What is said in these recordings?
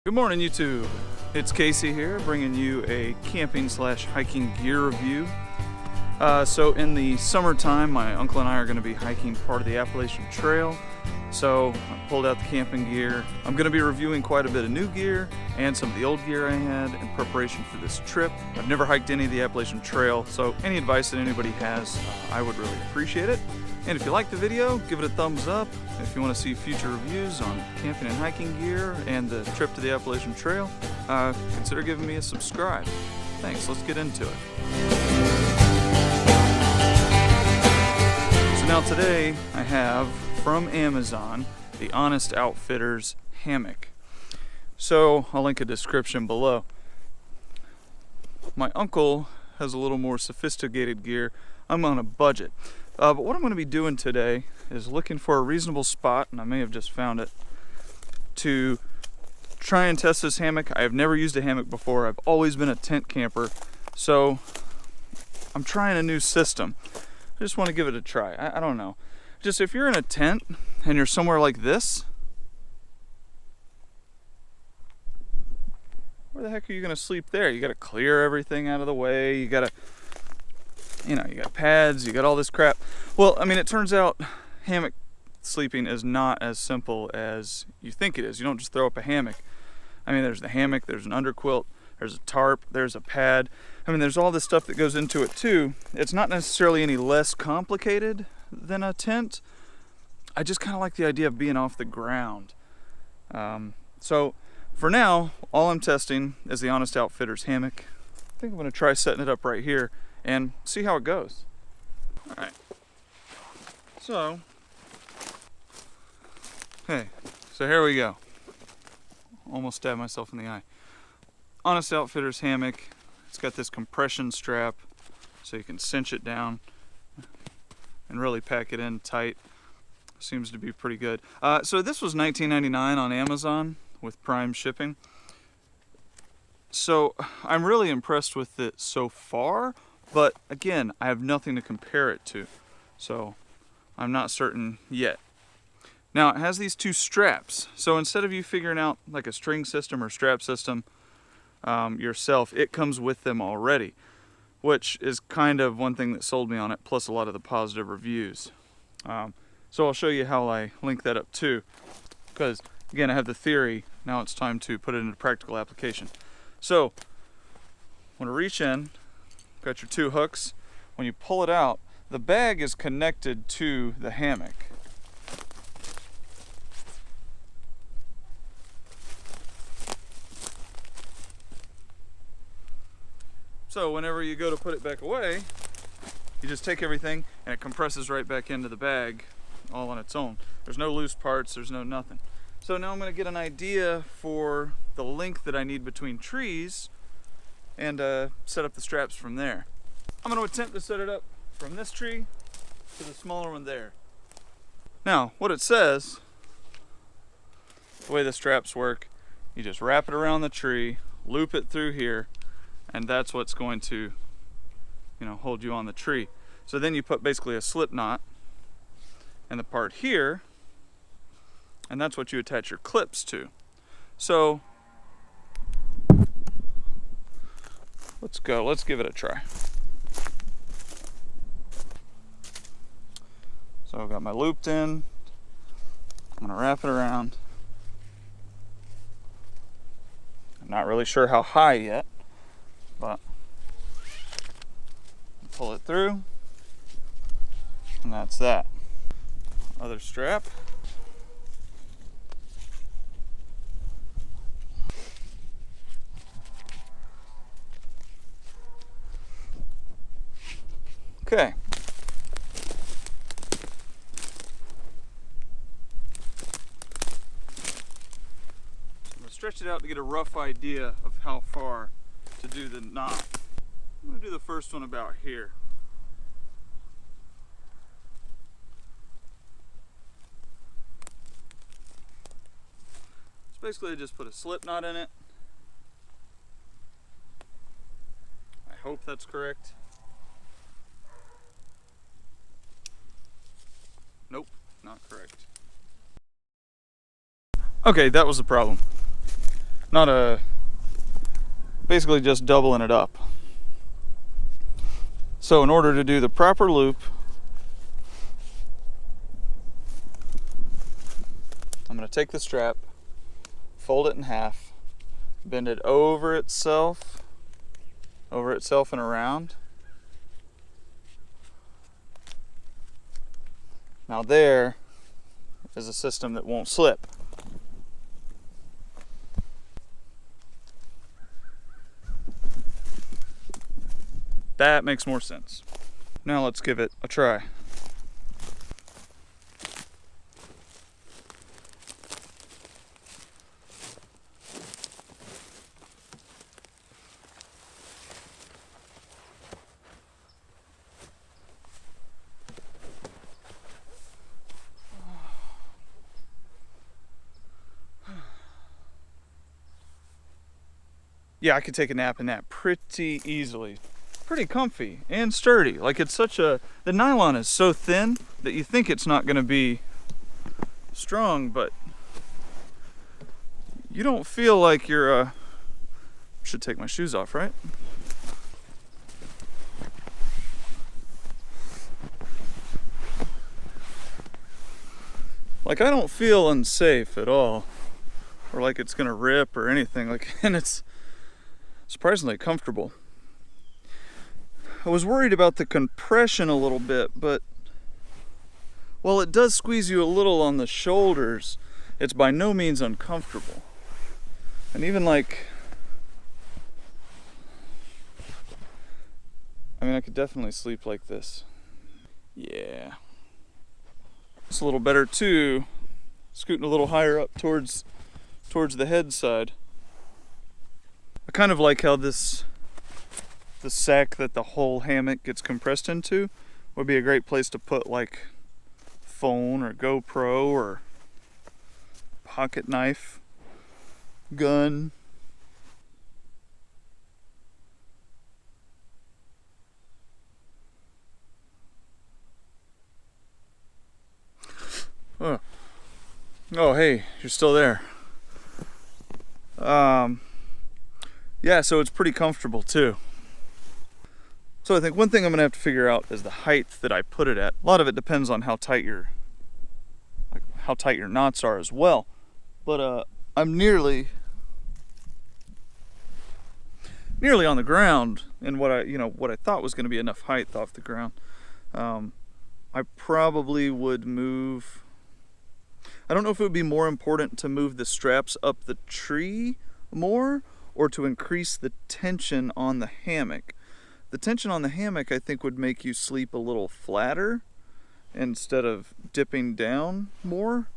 Good morning, YouTube. It's Casey here, bringing you a camping/hiking gear review. So in the summertime, my uncle and I are going to be hiking part of the Appalachian Trail. So I pulled out the camping gear. I'm going to be reviewing quite a bit of new gear and some of the old gear I had in preparation for this trip. I've never hiked any of the Appalachian Trail, so any advice that anybody has, I would really appreciate it. And if you like the video, give it a thumbs up. If you want to see future reviews on camping and hiking gear and the trip to the Appalachian Trail, consider giving me a subscribe. Thanks, let's get into it. So now today I have from Amazon the Honest Outfitters Hammock. So I'll link a description below. My uncle has a little more sophisticated gear. I'm on a budget. But what I'm going to be doing today is looking for a reasonable spot, and I may have just found it, to try and test this hammock. I have never used a hammock before. I've always been a tent camper, so I'm trying a new system. I just want to give it a try. I don't know. Just if you're in a tent and you're somewhere like this, where the heck are you going to sleep there? You got to clear everything out of the way. You got pads, you got all this crap. Well, I mean, it turns out hammock sleeping is not as simple as you think it is. You don't just throw up a hammock. I mean, there's the hammock, there's an underquilt, there's a tarp, there's a pad. I mean, there's all this stuff that goes into it too. It's not necessarily any less complicated than a tent. I just kind of like the idea of being off the ground. So for now, all I'm testing is the Honest Outfitters hammock. I think I'm going to try setting it up right here and see how it goes. All right. So here we go. Almost stabbed myself in the eye. Honest Outfitters hammock. It's got this compression strap so you can cinch it down and really pack it in tight. Seems to be pretty good. So this was $19.99 on Amazon with Prime shipping. So I'm really impressed with it so far. But again, I have nothing to compare it to, so I'm not certain yet. Now, it has these two straps, so instead of you figuring out like a string system or strap system yourself, it comes with them already, which is kind of one thing that sold me on it, plus a lot of the positive reviews. So I'll show you how I link that up too, because again, I have the theory, now it's time to put it into practical application. So, I'm going to reach in. Got your two hooks. When you pull it out, the bag is connected to the hammock. So whenever you go to put it back away, you just take everything and it compresses right back into the bag all on its own. There's no loose parts, there's no nothing. So now I'm going to get an idea for the length that I need between trees and set up the straps from there. I'm going to attempt to set it up from this tree to the smaller one there. Now, what it says, the way the straps work, you just wrap it around the tree, loop it through here, and that's what's going to, hold you on the tree. So then you put basically a slip knot in the part here, and that's what you attach your clips to. So let's go, let's give it a try. So I've got my looped in, I'm gonna wrap it around. I'm not really sure how high yet, but pull it through, and that's that. Other strap. Okay. I'm going to stretch it out to get a rough idea of how far to do the knot. I'm going to do the first one about here. So basically I just put a slip knot in it. I hope that's correct. Nope, not correct. Okay, that was the problem. basically just doubling it up. So in order to do the proper loop, I'm going to take the strap, fold it in half, bend it over itself and around. Now there is a system that won't slip. That makes more sense. Now let's give it a try. Yeah, I could take a nap in that pretty easily. Pretty comfy and sturdy. Like it's the nylon is so thin that you think it's not gonna be strong, but you don't feel like you're, should take my shoes off, right? Like I don't feel unsafe at all, or like it's gonna rip or anything. Like, and it's surprisingly comfortable. I was worried about the compression a little bit, but while it does squeeze you a little on the shoulders, it's by no means uncomfortable. And even like, I mean, I could definitely sleep like this. Yeah. It's a little better too, scooting a little higher up towards the head side. I kind of like how the sack that the whole hammock gets compressed into would be a great place to put like phone or GoPro or pocket knife, gun. Oh, hey, you're still there. Yeah, so it's pretty comfortable too. So I think one thing I'm gonna have to figure out is the height that I put it at. A lot of it depends on how tight your knots are as well. But I'm nearly on the ground, and what I thought was gonna be enough height off the ground. I probably would move. I don't know if it would be more important to move the straps up the tree more or to increase the tension on the hammock. The tension on the hammock, I think, would make you sleep a little flatter instead of dipping down more.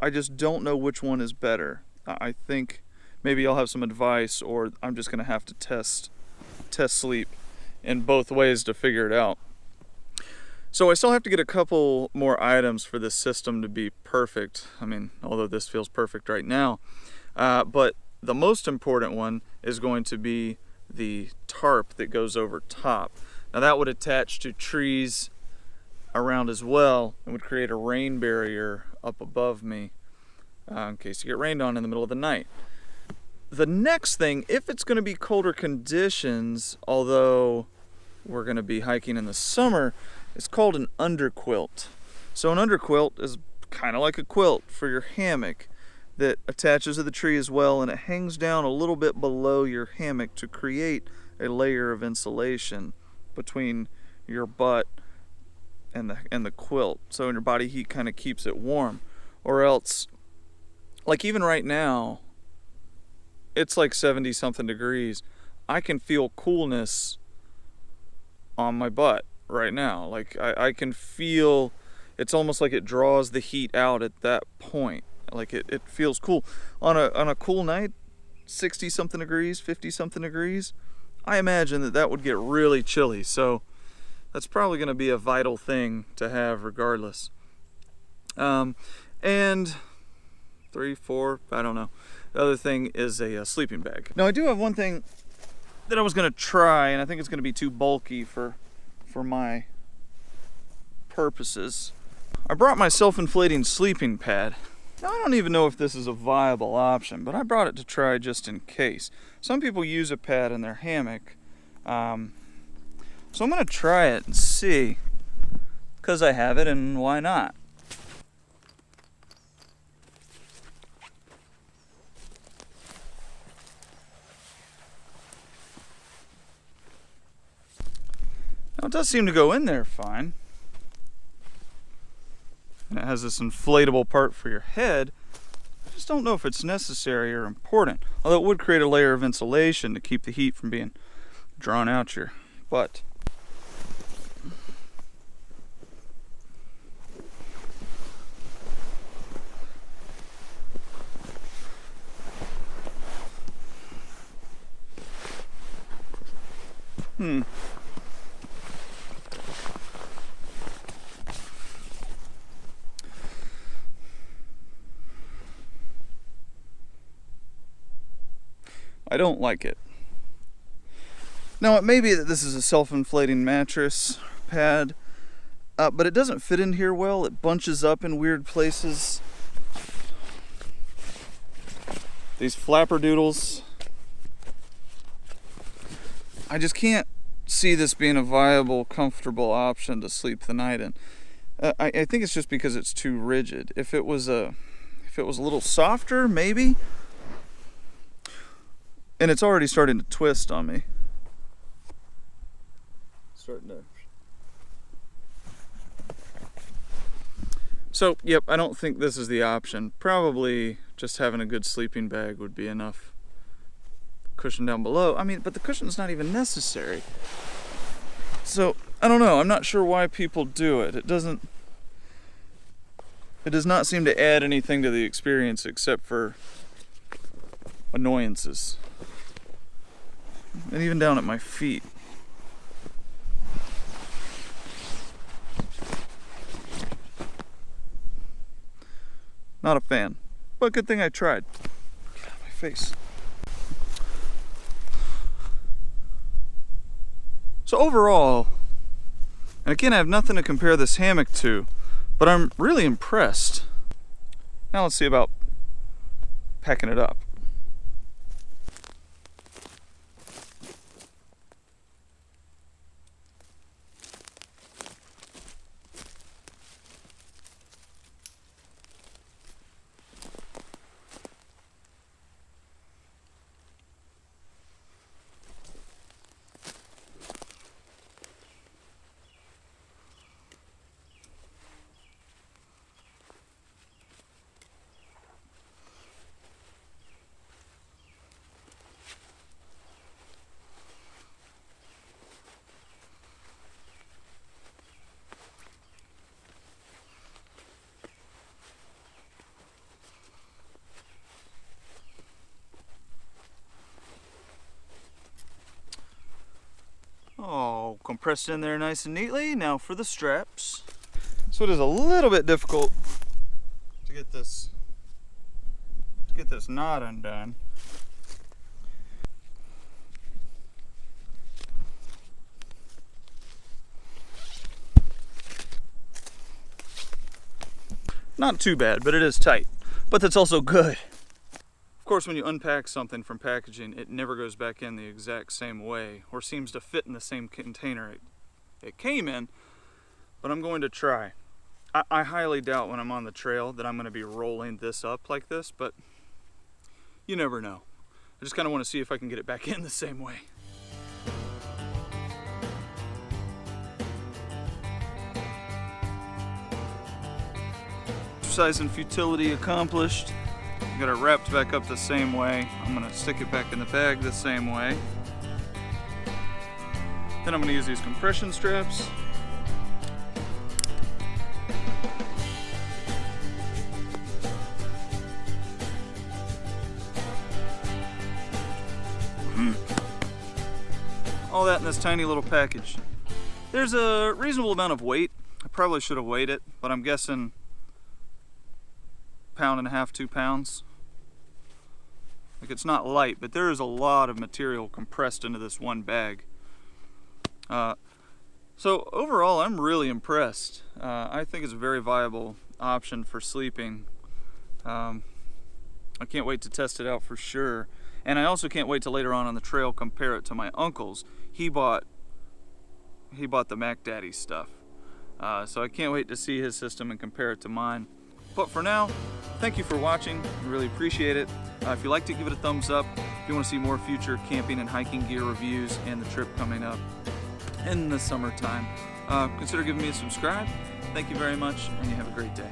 I just don't know which one is better. I think maybe I'll have some advice, or I'm just gonna have to test sleep in both ways to figure it out. So I still have to get a couple more items for this system to be perfect. I mean, although this feels perfect right now. But the most important one is going to be the tarp that goes over top. Now that would attach to trees around as well and would create a rain barrier up above me in case you get rained on in the middle of the night. The next thing, if it's going to be colder conditions, although we're going to be hiking in the summer, it's called an underquilt. So an underquilt is kind of like a quilt for your hammock that attaches to the tree as well, and it hangs down a little bit below your hammock to create a layer of insulation between your butt and the quilt. So your body heat kind of keeps it warm. Or else, like even right now, it's like 70 something degrees. I can feel coolness on my butt right now. Like I can feel, it's almost like it draws the heat out at that point. Like it feels cool. On a cool night, 60 something degrees, 50 something degrees, I imagine that would get really chilly. So that's probably going to be a vital thing to have regardless. And 3, 4, I don't know. The other thing is a sleeping bag. Now I do have one thing that I was going to try, and I think it's going to be too bulky for my purposes. I brought my self-inflating sleeping pad. Now, I don't even know if this is a viable option, but I brought it to try just in case. Some people use a pad in their hammock, so I'm going to try it and see, because I have it, and why not? Now, it does seem to go in there fine. And it has this inflatable part for your head. I just don't know if it's necessary or important. Although it would create a layer of insulation to keep the heat from being drawn out your butt. I don't like it. Now, it may be that this is a self-inflating mattress pad, but it doesn't fit in here well. It bunches up in weird places. These flapperdoodles. I just can't see this being a viable, comfortable option to sleep the night in. I think it's just because it's too rigid. If it was a little softer, maybe. And it's already starting to twist on me. So, yep, I don't think this is the option. Probably just having a good sleeping bag would be enough. Cushion down below. I mean, but the cushion's not even necessary. So, I don't know. I'm not sure why people do it. It does not seem to add anything to the experience except for annoyances. And even down at my feet. Not a fan. But good thing I tried. Get out of my face. So overall, and again, I have nothing to compare this hammock to, but I'm really impressed. Now let's see about packing it up. Oh, compressed in there nice and neatly. Now for the straps. So it is a little bit difficult to get this knot undone. Not too bad, but it is tight. But that's also good. Of course, when you unpack something from packaging, it never goes back in the exact same way or seems to fit in the same container it came in, but I'm going to try. I highly doubt when I'm on the trail that I'm going to be rolling this up like this, but you never know. I just kind of want to see if I can get it back in the same way. Exercise and futility accomplished. Got it wrapped back up the same way. I'm gonna stick it back in the bag the same way. Then I'm gonna use these compression straps. All that in this tiny little package. There's a reasonable amount of weight. I probably should have weighed it, but I'm guessing 1.5 pounds, 2 pounds. Like, it's not light, but there is a lot of material compressed into this one bag. So overall, I'm really impressed. I think it's a very viable option for sleeping. I can't wait to test it out for sure. And I also can't wait to later on the trail compare it to my uncle's. He bought the Mac Daddy stuff. So I can't wait to see his system and compare it to mine. But for now, thank you for watching. I really appreciate it. If you liked it, give it a thumbs up. If you want to see more future camping and hiking gear reviews and the trip coming up in the summertime, consider giving me a subscribe. Thank you very much, and you have a great day.